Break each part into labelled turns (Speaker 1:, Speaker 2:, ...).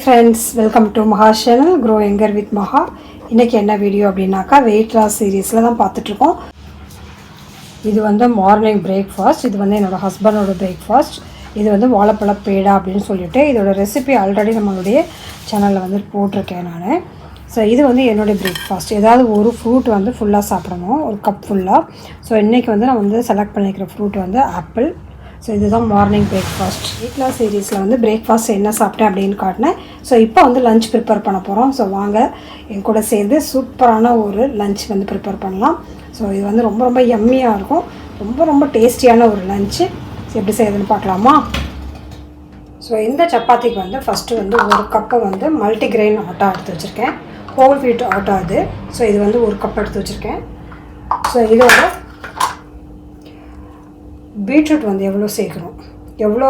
Speaker 1: friends, welcome to MAHA channel Grow Younger with MAHA. இன்னைக்கு என்ன video அப்படினாக்கா weight loss சீரிஸ்ல தான் பார்த்துட்டு இருக்கோம். இது வந்து மார்னிங் பிரேக்ஃபாஸ்ட். இது வந்து என்னோட ஹஸ்பண்டோட பிரேக்ஃபாஸ்ட். இது வந்து வாழைப்பழ பேடா அப்படின்னு சொல்லிட்டு இதோட ரெசிபி ஆல்ரெடி நம்மளுடைய சேனல்ல வந்து போட்டிருக்கேன் நான். ஸோ இது வந்து என்னோடய பிரேக்ஃபாஸ்ட். ஏதாவது ஒரு ஃப்ரூட் வந்து ஃபுல்லாக சாப்பிடணும், ஒரு கப் ஃபுல்லாக. ஸோ இன்றைக்கி வந்து நான் வந்து செலக்ட் பண்ணிக்கிற ஃப்ரூட் வந்து ஆப்பிள். ஸோ இதுதான் மார்னிங் பிரேக்ஃபாஸ்ட். weight loss சீரீஸில் வந்து பிரேக்ஃபாஸ்ட் என்ன சாப்பிட்டேன் அப்படின்னு காட்டினேன். ஸோ இப்போ வந்து லஞ்ச் ப்ரிப்பேர் பண்ண போகிறோம். ஸோ வாங்க என் கூட சேர்ந்து சூப்பரான ஒரு லஞ்ச் வந்து ப்ரிப்பேர் பண்ணலாம். ஸோ இது வந்து ரொம்ப ரொம்ப யம்மியாக இருக்கும், ரொம்ப டேஸ்டியான ஒரு லஞ்சு. ஸோ எப்படி செய்யுதுன்னு பார்க்கலாமா? ஸோ இந்த சப்பாத்திக்கு வந்து ஃபஸ்ட்டு வந்து ஒரு கப்பை வந்து மல்டிகிரெயின் ஆட்டா எடுத்து வச்சுருக்கேன். ஹோல் வீட் ஆட்டா அது. ஸோ இது வந்து ஒரு கப் எடுத்து வச்சுருக்கேன். ஸோ இதோட பீட்ரூட் வந்து எவ்வளோ சேர்க்கணும், எவ்வளோ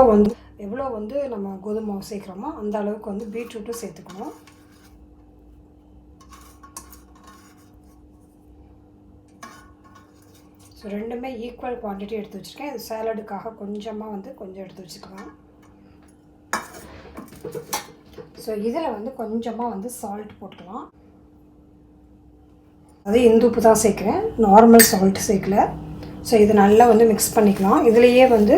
Speaker 1: வந்து நம்ம கோதுமை மாவு சேர்க்குறோமோ அந்த அளவுக்கு வந்து பீட்ரூட்டும் சேர்த்துக்கணும். ஸோ ரெண்டுமே ஈக்குவல் குவான்டிட்டி எடுத்து வச்சுருக்கேன். இது சாலடுக்காக கொஞ்சமாக வந்து கொஞ்சம் எடுத்து வச்சுக்கலாம். ஸோ இதில் வந்து கொஞ்சமாக வந்து சால்ட் போட்டுக்கலாம். அது இந்துப்பு தான் சேர்க்குறேன், நார்மல் சால்ட் சேர்க்கல. ஸோ இது நல்லா வந்து மிக்ஸ் பண்ணிக்கலாம். இதுலேயே வந்து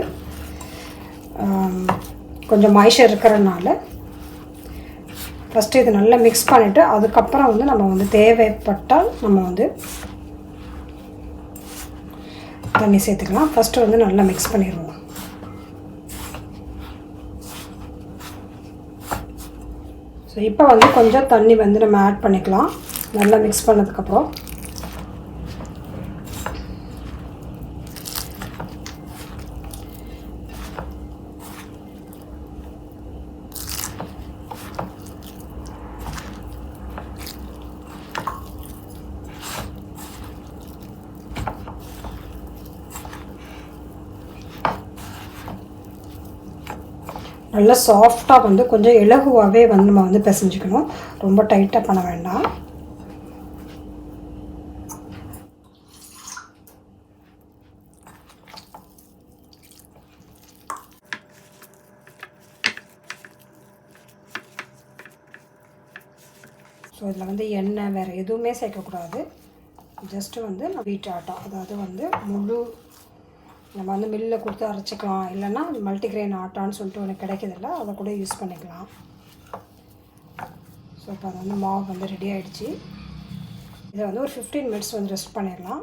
Speaker 1: கொஞ்சம் மாய்ச்சர் இருக்கிறதுனால ஃபஸ்ட்டு இது நல்லா மிக்ஸ் பண்ணிவிட்டு அதுக்கப்புறம் வந்து நம்ம வந்து தேவைப்பட்டால் நம்ம வந்து தண்ணி சேர்த்துக்கலாம். ஃபஸ்ட்டு வந்து நல்லா மிக்ஸ் பண்ணிடுவோம். ஸோ இப்போ வந்து கொஞ்சம் தண்ணி வந்து நம்ம ஆட் பண்ணிக்கலாம். நல்லா மிக்ஸ் பண்ணதுக்கப்புறம் நல்லா சாஃப்டாக வந்து கொஞ்சம் இலகுவாகவே வந்து நம்ம வந்து பிசைஞ்சிக்கணும், ரொம்ப டைட்டாக பண்ண வேண்டாம். ஸோ இதில் வந்து எண்ணெய் வேறு எதுவுமே சேர்க்கக்கூடாது. ஜஸ்ட்டு வந்து வீட்டு ஆட்டா, அதாவது வந்து முழு நம்ம வந்து மில்லில் கொடுத்து அரைச்சிக்கலாம், இல்லைன்னா மல்டிகிரெயின் ஆட்டான்னு சொல்லிட்டு ஒன்று கிடைக்கிறதில்ல, அதை கூட யூஸ் பண்ணிக்கலாம். ஸோ இப்போ அது வந்து மாவு வந்து ரெடி ஆகிடுச்சு. இதை வந்து ஒரு 15 மினிட்ஸ் வந்து ரெஸ்ட் பண்ணிடலாம்.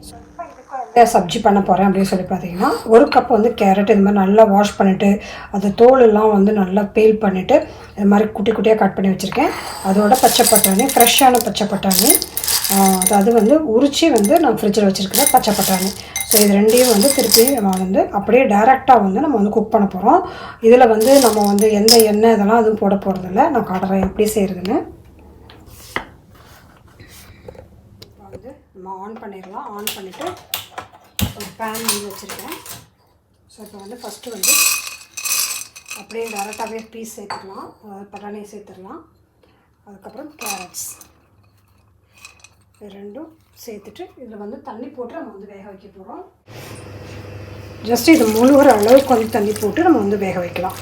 Speaker 1: ஸோ இப்போ இதுக்கு வந்து சப்ஜி பண்ண போகிறேன் அப்படின்னு சொல்லி பார்த்தீங்கன்னா, ஒரு கப் வந்து கேரட் இது மாதிரி நல்லா வாஷ் பண்ணிவிட்டு அது தோலெல்லாம் வந்து நல்லா பீல் பண்ணிவிட்டு இது மாதிரி குட்டி குட்டியாக கட் பண்ணி வச்சுருக்கேன். அதோட பச்சை பட்டாணி, ஃப்ரெஷ்ஷான பச்சை பட்டாணி, அதாவது வந்து உரிச்சி வந்து நான் ஃப்ரிட்ஜில் வச்சுருக்கிறேன் பச்சை பட்டாணி. ஸோ இது ரெண்டையும் வந்து திருப்பி நம்ம வந்து அப்படியே டைரெக்டாக வந்து நம்ம வந்து குக் பண்ண போகிறோம். இதில் வந்து நம்ம வந்து எந்த எண்ணெய் இதெல்லாம் எதுவும் போட போகிறதில்ல. நான் காட்டுறேன் எப்படி செய்கிறதுன்னு. இப்போ வந்து நம்ம ஆன் பண்ணிடலாம். ஆன் பண்ணிவிட்டு ஒரு பேன் வந்து வச்சுருக்கேன். ஸோ இப்போ வந்து ஃபஸ்ட்டு வந்து அப்படியே டைரெக்டாகவே பீஸ் சேர்த்துக்கலாம், அதாவது பட்டாணி சேர்த்துடலாம். அதுக்கப்புறம் கேரட்ஸ் இது ரெண்டும் சேர்த்துட்டு இதில் வந்து தண்ணி போட்டு நம்ம வந்து வேக வைக்க போகிறோம். ஜஸ்ட் இது முழுகிற அளவுக்கு வந்து தண்ணி போட்டு நம்ம வந்து வேக வைக்கலாம்.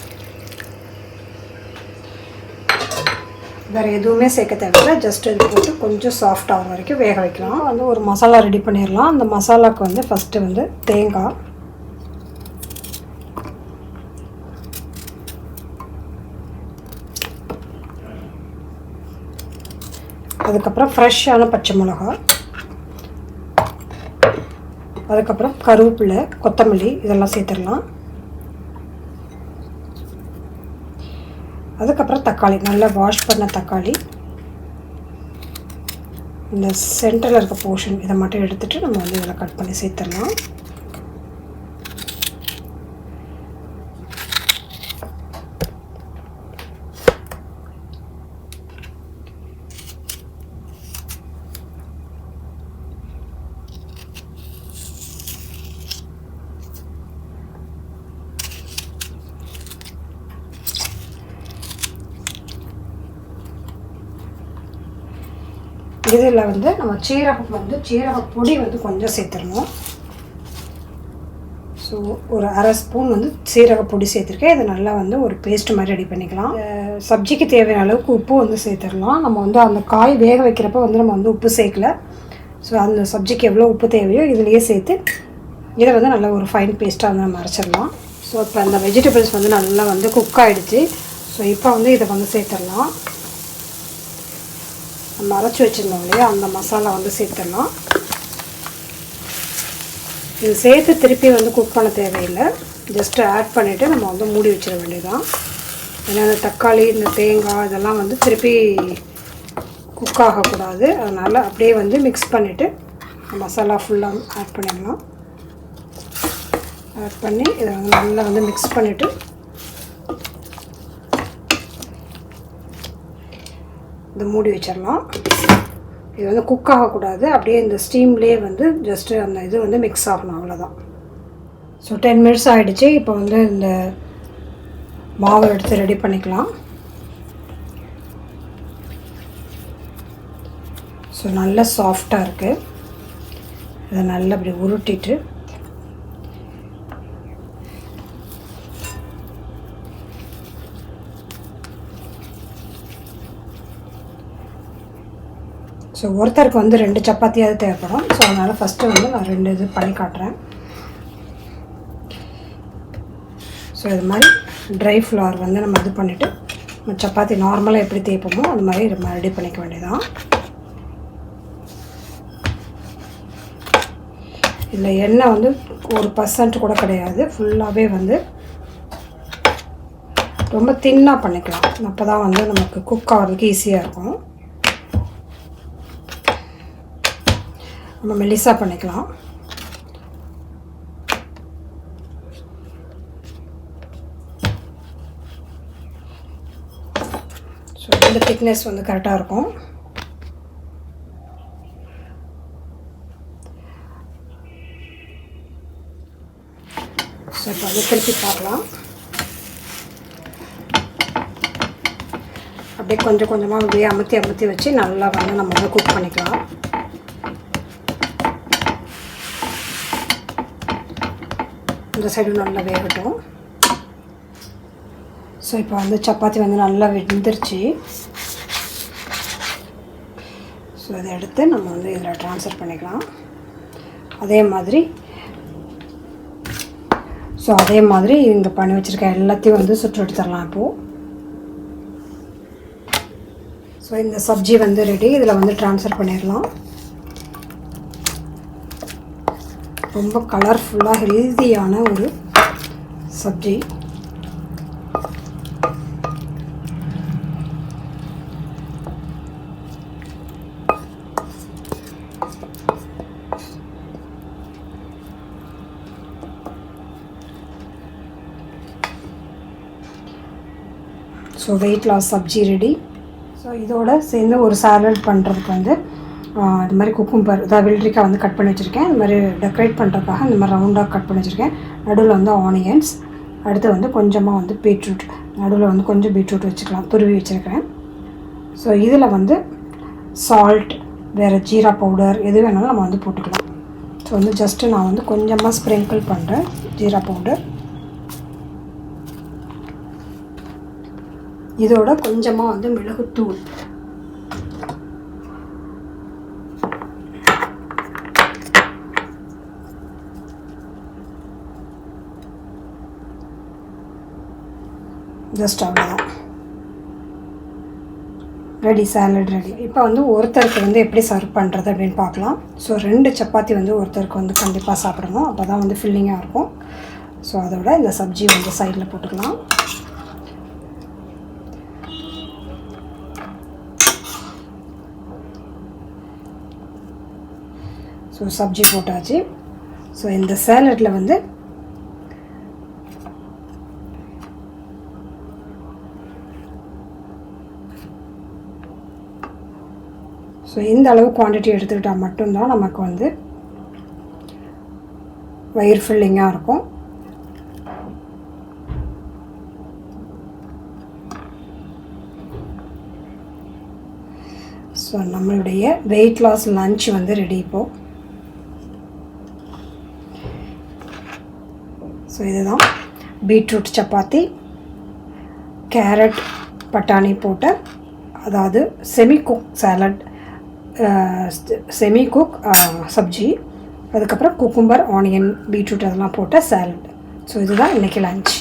Speaker 1: வேறு எதுவுமே சேர்க்க தேவையில்லை, ஜஸ்ட் இது போட்டு கொஞ்சம் சாஃப்ட் ஆகிற வரைக்கும் வேக வைக்கலாம். வந்து ஒரு மசாலா ரெடி பண்ணிடலாம். அந்த மசாலாவுக்கு வந்து ஃபஸ்ட்டு வந்து தேங்காய், அதுக்கப்புறம் ஃப்ரெஷ்ஷான பச்சை மிளகாய், அதுக்கப்புறம் கருவேப்பிலை, கொத்தமல்லி இதெல்லாம் சேர்த்துடலாம். அதுக்கப்புறம் தக்காளி, நல்லா வாஷ் பண்ண தக்காளி, இந்த சென்டரில் இருக்க போர்ஷன் இதை மட்டும் எடுத்துகிட்டு நம்ம வந்து இதில் கட் பண்ணி சேர்த்துடலாம். இதில் வந்து நம்ம சீரக பொடி வந்து கொஞ்சம் சேர்த்துடணும். ஸோ ஸோ ஒரு அரை ஸ்பூன் வந்து சீரக பொடி சேர்த்துருக்கேன். இதை நல்லா வந்து ஒரு பேஸ்ட் மாதிரி ரெடி பண்ணிக்கலாம். சப்ஜிக்கு தேவையான அளவுக்கு உப்பு வந்து சேர்த்துடலாம். நம்ம வந்து அந்த காய் வேக வைக்கிறப்ப வந்து நம்ம வந்து உப்பு சேர்க்கல. ஸோ அந்த சப்ஜிக்கு எவ்வளோ உப்பு தேவையோ இதுலேயே சேர்த்து இதை வந்து நல்லா ஒரு ஃபைன் பேஸ்ட்டாக வந்து நம்ம அரைச்சிடலாம். ஸோ இப்போ அந்த வெஜிடபிள்ஸ் வந்து நல்லா வந்து குக் ஆகிடுச்சு. ஸோ இப்போ வந்து இதை வந்து சேர்த்துடலாம். நம்ம அரைச்சி வச்சுருந்தோம் இல்லையா, அந்த மசாலா வந்து சேர்த்துடலாம். இது சேர்த்து திருப்பி வந்து குக் பண்ண தேவையில்லை. ஜஸ்ட்டு ஆட் பண்ணிவிட்டு நம்ம வந்து மூடி வச்சிட வேண்டியதுதான். ஏன்னா இந்த தக்காளி, இந்த தேங்காய் இதெல்லாம் வந்து திருப்பி குக் ஆகக்கூடாது. அதனால் அப்படியே வந்து மிக்ஸ் பண்ணிவிட்டு மசாலா ஃபுல்லாக ஆட் பண்ணிடலாம். ஆட் பண்ணி இதை வந்து நல்லா வந்து மிக்ஸ் பண்ணிவிட்டு இதை மூடி வச்சிடலாம். இது வந்து குக் ஆகக்கூடாது. அப்படியே இந்த ஸ்டீம்லேயே வந்து ஜஸ்ட்டு அந்த இது வந்து மிக்ஸ் ஆகணும், அவ்வளோதான். ஸோ 10 மினிட்ஸ் ஆகிடுச்சு. இப்போ வந்து இந்த மாவை எடுத்து ரெடி பண்ணிக்கலாம். ஸோ நல்லா சாஃப்டாக இருக்குது. இதை நல்லா அப்படி உருட்டிட்டு ஸோ ஒருத்தருக்கு வந்து 2 சப்பாத்தியாவது தேவைப்படும். ஸோ அதனால் ஃபஸ்ட்டு வந்து நான் 2 இது பண்ணி காட்டுறேன். ஸோ இது மாதிரி ட்ரை ஃப்ளவர் வந்து நம்ம இது பண்ணிவிட்டு சப்பாத்தி நார்மலாக எப்படி தேய்ப்போமோ அது மாதிரி நம்ம ரெடி பண்ணிக்க வேண்டியதான். இதில் எண்ணெய் வந்து 1% கூட கிடையாது. ஃபுல்லாகவே வந்து ரொம்ப தின்னாக பண்ணிக்கலாம். அப்போ தான் வந்து நமக்கு குக் ஆகிறதுக்கு ஈஸியாக இருக்கும். நம்ம மெல்லிசாக பண்ணிக்கலாம். ஸோ இந்த திக்னஸ் வந்து கரெக்டாக இருக்கும். ஸோ இப்போ வந்து திருப்பி பார்க்கலாம். அப்படியே கொஞ்சம் கொஞ்சமாக அப்படியே அமுத்தி வச்சு நல்லா வந்து நம்ம வந்து குக் பண்ணிக்கலாம். இந்த சைடு நல்லா வேகட்டும். ஸோ இப்போ வந்து சப்பாத்தி வந்து நல்லா வெந்துருச்சு. ஸோ இதை எடுத்து நம்ம வந்து இதில் ட்ரான்ஸ்ஃபர் பண்ணிக்கலாம். அதே மாதிரி இங்கே பண்ணி வச்சுருக்க எல்லாத்தையும் வந்து சுட்டு எடுத்துடலாம் இப்போது. ஸோ இந்த சப்ஜி வந்து ரெடி. இதில் வந்து ட்ரான்ஸ்ஃபர் பண்ணிடலாம். ரொம்ப கலர்ஃபுல்லாக ஹெல்தியான ஒரு சப்ஜி. ஸோ வெயிட் லாஸ் சப்ஜி ரெடி. ஸோ இதோட சேர்ந்து ஒரு சாலட் பண்ணுறதுக்கு வந்து இது மாதிரி குக்கும்பர், வெள்ளரிக்காய் வந்து கட் பண்ணி வச்சுருக்கேன். இது மாதிரி டெக்கரேட் பண்ணுறதுக்காக இந்த மாதிரி ரவுண்டாக கட் பண்ணி வச்சுருக்கேன். நடுவில் வந்து ஆனியன்ஸ், அடுத்து வந்து கொஞ்சமாக வந்து பீட்ரூட், நடுவில் வந்து கொஞ்சம் பீட்ரூட் வச்சுக்கலாம், துருவி வச்சுருக்கேன். ஸோ இதில் வந்து சால்ட், வேறு ஜீரா பவுடர் எது வேணாலும் நம்ம வந்து போட்டுக்கலாம். ஸோ வந்து ஜஸ்ட்டு நான் வந்து கொஞ்சமாக ஸ்ப்ரிங்கிள் பண்ணுறேன் ஜீரா பவுடர். இதோட கொஞ்சமாக வந்து மிளகுத்தூள், ஜஸ்ட் அவ்வளோதான். Ready, salad ready. இப்போ வந்து ஒருத்தருக்கு வந்து எப்படி சர்வ் பண்ணுறது அப்படின்னு பார்க்கலாம். ஸோ 2 சப்பாத்தி வந்து ஒருத்தருக்கு வந்து கண்டிப்பாக சாப்பிடணும். அப்போ தான் வந்து ஃபில்லிங்காக இருக்கும். ஸோ அதோட இந்த சப்ஜி வந்து சைடில் போட்டுக்கலாம். ஸோ சப்ஜி போட்டாச்சு. ஸோ இந்த சாலட்டில் வந்து ஸோ இந்த அளவு குவான்டிட்டி எடுத்துக்கிட்டால் மட்டும்தான் நமக்கு வந்து வயிறு ஃபில்லிங்காக இருக்கும். ஸோ நம்மளுடைய வெயிட் லாஸ் லன்ச் வந்து ரெடி. இப்போது ஸோ இதுதான் பீட்ரூட் சப்பாத்தி, கேரட் பட்டாணி போட்ட, அதாவது semi cook salad, semi cook sabzi, அதுக்கப்புறம் குக்கும்பர், ஆனியன், பீட்ரூட் அதெல்லாம் போட்ட சாலட். ஸோ இதுதான் இன்றைக்கி லஞ்ச்.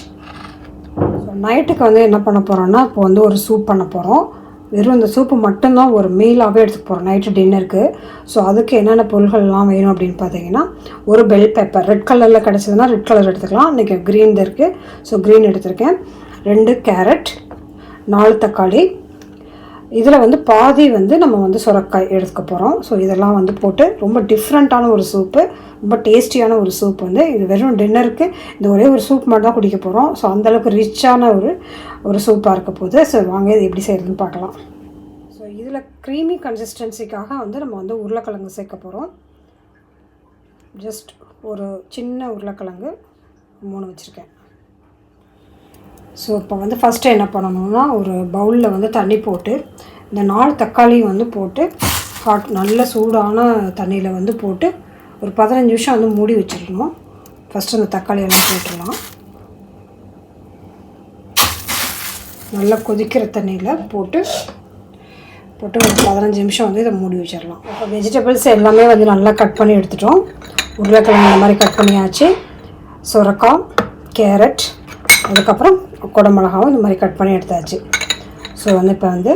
Speaker 1: ஸோ நைட்டுக்கு வந்து என்ன பண்ண போகிறோன்னா, இப்போ வந்து ஒரு சூப் பண்ண போகிறோம். வெறும் இந்த சூப்பு மட்டும்தான் ஒரு மீலாகவே எடுத்துக்க போகிறோம் நைட்டு டின்னருக்கு. ஸோ அதுக்கு என்னென்ன பொருள்கள்லாம் வேணும் அப்படின்னு பார்த்தீங்கன்னா, ஒரு பெல் பெப்பர் ரெட் கலரில் கிடச்சதுன்னா ரெட் கலர் எடுத்துக்கலாம். இன்றைக்கி க்ரீன் இருக்குது, ஸோ க்ரீன் எடுத்திருக்கேன். 2 கேரட், 4 தக்காளி, இதில் வந்து பாதி வந்து நம்ம வந்து சுரக்காய் எடுத்துக்க போகிறோம். ஸோ இதெல்லாம் வந்து போட்டு ரொம்ப டிஃப்ரெண்ட்டான ஒரு சூப்பு, ரொம்ப டேஸ்டியான ஒரு சூப். வந்து இது வெறும் டின்னருக்கு இந்த ஒரே ஒரு சூப் மட்டும் தான் குடிக்க போகிறோம். ஸோ அந்தளவுக்கு ரிச்சான ஒரு சூப்பாக இருக்க போகுது. ஸோ வாங்க இது எப்படி செய்கிறதுன்னு பார்க்கலாம். ஸோ இதில் க்ரீமி கன்சிஸ்டன்சிக்காக வந்து நம்ம வந்து உருளைக்கிழங்கு சேர்க்க போகிறோம். ஜஸ்ட் ஒரு சின்ன உருளைக்கிழங்கு 3 வச்சுருக்கேன். ஸோ இப்போ வந்து ஃபஸ்ட்டு என்ன பண்ணணும்னா, ஒரு பவுலில் வந்து தண்ணி போட்டு இந்த 4 தக்காளியும் வந்து போட்டு நல்ல சூடான தண்ணியில் வந்து போட்டு ஒரு 15 நிமிஷம் வந்து மூடி வச்சிடணும். ஃபஸ்ட்டு அந்த தக்காளி எல்லாம் போட்டுடலாம். நல்லா கொதிக்கிற தண்ணியில் போட்டு ஒரு 15 நிமிஷம் வந்து இதை மூடி வச்சிடலாம். இப்போ வெஜிடபிள்ஸ் எல்லாமே வந்து நல்லா கட் பண்ணி எடுத்துட்டோம். உருளைக்கிழங்கு இந்த மாதிரி கட் பண்ணியாச்சு. சுரக்காய், கேரட், அதுக்கப்புறம் குடமிளகாவும் இந்த மாதிரி கட் பண்ணி எடுத்தாச்சு. ஸோ வந்து இப்போ வந்து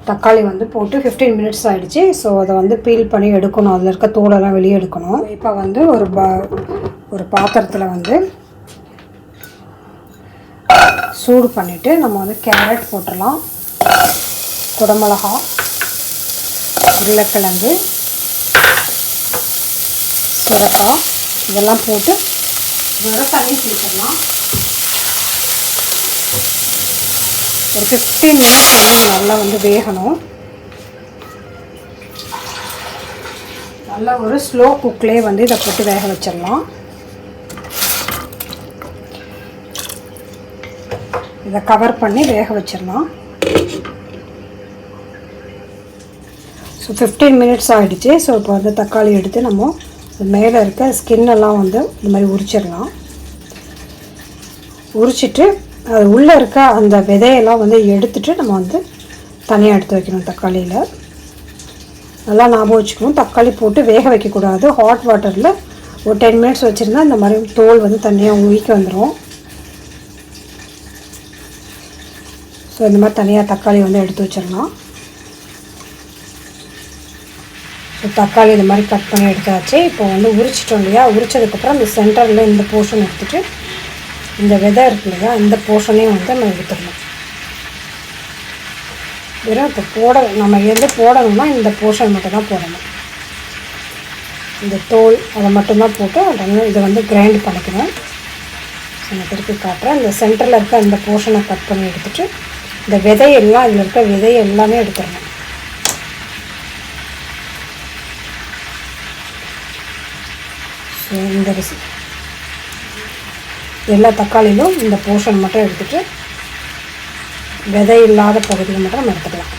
Speaker 1: தக்காளி வந்து போட்டு 15 மினிட்ஸ் ஆகிடுச்சு. ஸோ அதை வந்து பீல் பண்ணி எடுக்கணும், அதில் இருக்க தோலெல்லாம் வெளியே எடுக்கணும். இப்போ வந்து ஒரு பாத்திரத்தில் வந்து சூடு பண்ணிவிட்டு நம்ம வந்து கேரட் போட்டுடலாம், குடமிளகா, உருளைக்கிழங்கு, சுரக்காய் இதெல்லாம் போட்டு இதோட தண்ணி சேர்த்துடலாம். ஒரு 15 மினிட்ஸ் வந்து நல்லா வந்து வேகணும். நல்லா ஒரு ஸ்லோ குக்லேயே வந்து இதை போட்டு வேக வச்சிடலாம். இதை கவர் பண்ணி வேக வச்சிடலாம். ஸோ 15 மினிட்ஸ் ஆகிடுச்சு. ஸோ இப்போ வந்து தக்காளி எடுத்து நம்ம மேலே இருக்க ஸ்கின்னெல்லாம் வந்து இந்த மாதிரி உரிச்சிடலாம். உரிச்சிட்டு அது உள்ளே இருக்க அந்த விதையெல்லாம் வந்து எடுத்துகிட்டு நம்ம வந்து தனியாக எடுத்து வைக்கணும். தக்காளியில் நல்லா ஞாபகம் வச்சுக்கணும், தக்காளி போட்டு வேக வைக்கக்கூடாது. ஹாட் வாட்டரில் ஒரு 10 மினிட்ஸ் வச்சுருந்தா இந்த மாதிரி தோல் வந்து தனியாக உயிக்க வந்துடும். ஸோ இந்த மாதிரி தனியாக தக்காளி வந்து எடுத்து வச்சிடலாம். ஸோ தக்காளி இந்த மாதிரி கட் பண்ணி எடுத்தாச்சு. இப்போ வந்து உரிச்சிட்டோம் இல்லையா, உரிச்சதுக்கப்புறம் இந்த சென்டரில் இந்த போர்ஷன் எடுத்துகிட்டு இந்த விதை இருக்கு இல்லையா, இந்த போர்ஷனையும் வந்து நம்ம எடுத்துடணும். வெறும் இப்போ நம்ம எது போடணும்னா இந்த போர்ஷன் மட்டும் தான் போடணும். இந்த தோல் அதை மட்டும்தான் போட்டு இதை வந்து கிரைண்ட் பண்ணிக்கணும். நான் திருப்பி காட்டுறேன். இந்த சென்டரில் இருக்க இந்த போர்ஷனை கட் பண்ணி எடுத்துகிட்டு இந்த விதையெல்லாம் இதில் இருக்க விதை எல்லாமே எடுத்துடணும். ஸோ இந்த எல்லா தக்காளியிலும் இந்த போர்ஷன் மட்டும் எடுத்துகிட்டு விதை இல்லாத பகுதியை மட்டும் நம்ம எடுத்துக்கலாம்.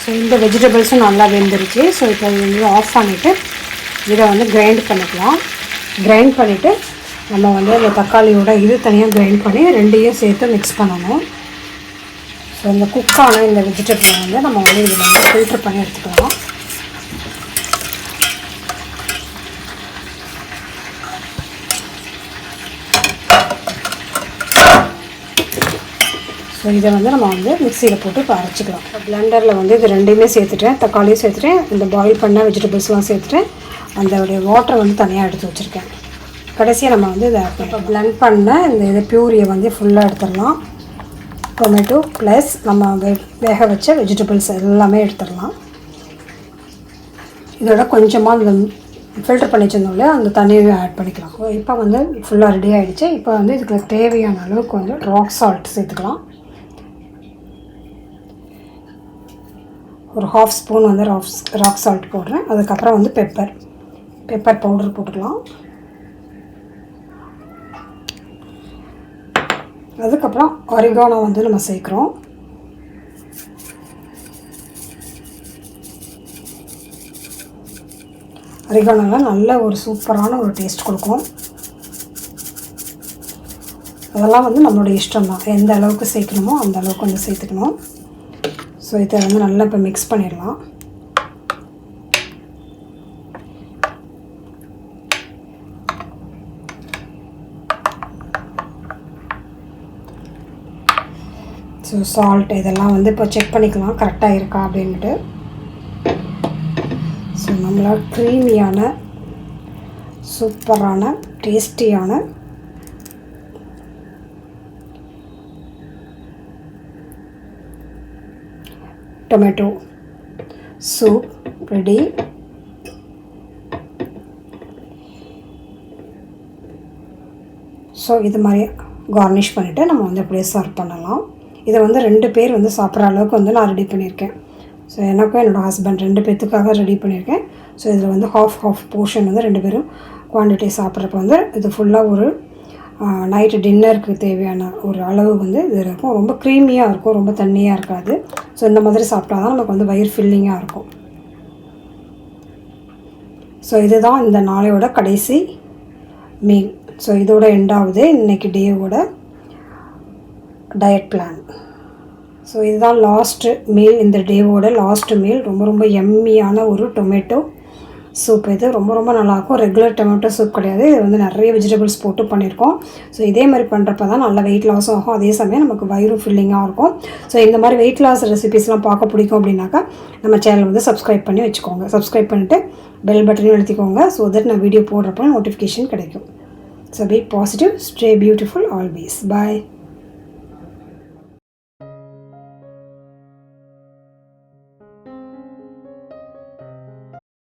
Speaker 1: ஸோ இந்த வெஜிடபிள்ஸும் நல்லா வெந்துருச்சு. ஸோ இப்போ இது வந்து ஆஃப் பண்ணிவிட்டு இதை வந்து கிரைண்ட் பண்ணிக்கலாம். கிரைண்ட் பண்ணிவிட்டு நம்ம வந்து அந்த தக்காளியோட இது தனியாக கிரைண்ட் பண்ணி ரெண்டையும் சேர்த்து மிக்ஸ் பண்ணணும். ஸோ இந்த குக்கான இந்த வெஜிடபிளை வந்து நம்ம வந்து இதில் வந்து ஃபில்ட்ரு பண்ணி எடுத்துக்கலாம். ஸோ இதை வந்து நம்ம வந்து மிக்சியில் போட்டு இப்போ அரைச்சிக்கலாம். இப்போ பிளெண்டரில் வந்து இது ரெண்டையுமே சேர்த்துட்டேன், தக்காளியும் சேர்த்துட்டேன், இந்த பாயில் பண்ண வெஜிடபிள்ஸ்லாம் சேர்த்துட்டேன், அதோடைய வாட்டரை வந்து தனியாக எடுத்து வச்சுருக்கேன். கடைசியாக நம்ம வந்து இதை இப்போ பிளெண்ட் பண்ண இந்த பியூரியை வந்து ஃபுல்லாக எடுத்துடலாம். டொமேட்டோ ப்ளஸ் நம்ம வேக வச்ச வெஜிடபிள்ஸ் எல்லாமே எடுத்துடலாம். இதோட கொஞ்சமாக இந்த ஃபில்டர் பண்ணி வச்சிருந்தோம் இல்லையா, அந்த தண்ணியை ஆட் பண்ணிக்கலாம். இப்போ வந்து ஃபுல்லாக ரெடி ஆகிடுச்சு. இப்போ வந்து இதுக்கு தேவையான அளவுக்கு வந்து ராக் சால்ட் சேர்த்துக்கலாம். ஒரு 1/2 ஸ்பூன் வந்து ராக் சால்ட் போடுறேன். அதுக்கப்புறம் வந்து பெப்பர் பவுடர் போட்டுக்கலாம். அதுக்கப்புறம் ஆரிகானோ வந்து நம்ம சேர்க்குறோம். அரிகானோலாம் நல்ல ஒரு சூப்பரான ஒரு டேஸ்ட் கொடுக்கும். அதெல்லாம் வந்து நம்மளோட இஷ்டம் தான், எந்த அளவுக்கு சேர்க்கணுமோ அந்த அளவுக்கு வந்து சேர்த்துக்கணும். ஸோ இதை வந்து நல்லா இப்போ மிக்ஸ் பண்ணிடலாம். ஸோ சால்ட் இதெல்லாம் வந்து இப்போ செக் பண்ணிக்கலாம் கரெக்டாக இருக்கா அப்படின்ட்டு. ஸோ நம்மளோட க்ரீமியான சூப்பரான டேஸ்டியான டொமேட்டோ சூப் ரெடி. ஸோ இது மாதிரி கார்னிஷ் பண்ணிவிட்டு நம்ம வந்து அப்படியே சர்வ் பண்ணலாம். இதை வந்து 2 பேர் வந்து சாப்பிட்ற அளவுக்கு வந்து நான் ரெடி பண்ணியிருக்கேன். ஸோ எனக்கும் என்னோடய ஹஸ்பண்ட் 2 பேர்த்துக்காக ரெடி பண்ணியிருக்கேன். ஸோ இதில் வந்து ஹாஃப் போர்ஷன் வந்து 2 பேரும் குவான்டிட்டி சாப்பிட்றப்ப வந்து இது ஃபுல்லாக ஒரு நைட்டு டின்னருக்கு தேவையான ஒரு அளவு வந்து இது இருக்கும். ரொம்ப க்ரீமியாக இருக்கும், ரொம்ப தண்ணியாக இருக்காது. ஸோ இந்த மாதிரி சாப்பிட்டா தான் நமக்கு வந்து வயிறு ஃபில்லிங்காக இருக்கும். ஸோ இதுதான் இந்த நாளையோட கடைசி மீல். ஸோ இதோட எண்டாவது இன்றைக்கி டேவோட டயட் பிளான். ஸோ இதுதான் லாஸ்ட்டு மீல், இந்த டேவோட லாஸ்ட்டு மீல். ரொம்ப எம்மியான ஒரு டொமேட்டோ சூப். இது ரொம்ப நல்லாயிருக்கும். ரெகுலர் டொமேட்டோ சூப் கிடையாது, இது வந்து நிறைய வெஜிடபிள்ஸ் போட்டு பண்ணியிருக்கோம். ஸோ இதே மாதிரி பண்ணுறப்ப தான் நல்ல வெயிட் லாஸும் ஆகும், அதே சமயம் நமக்கு வயிறும் ஃபில்லிங்காக இருக்கும். ஸோ இந்த மாதிரி வெயிட் லாஸ் ரெசிபீஸ்லாம் பார்க்க பிடிக்கும் அப்படின்னாக்கா நம்ம சேனல் வந்து சப்ஸ்கிரைப் பண்ணி வச்சுக்கோங்க. சப்ஸ்கிரைப் பண்ணிவிட்டு பெல் பட்டனையும் அழுத்திக்கோங்க. ஸோ தட் நான் வீடியோ போடுறப்போ நோட்டிஃபிகேஷன் கிடைக்கும். So be positive, stay beautiful always. Bye.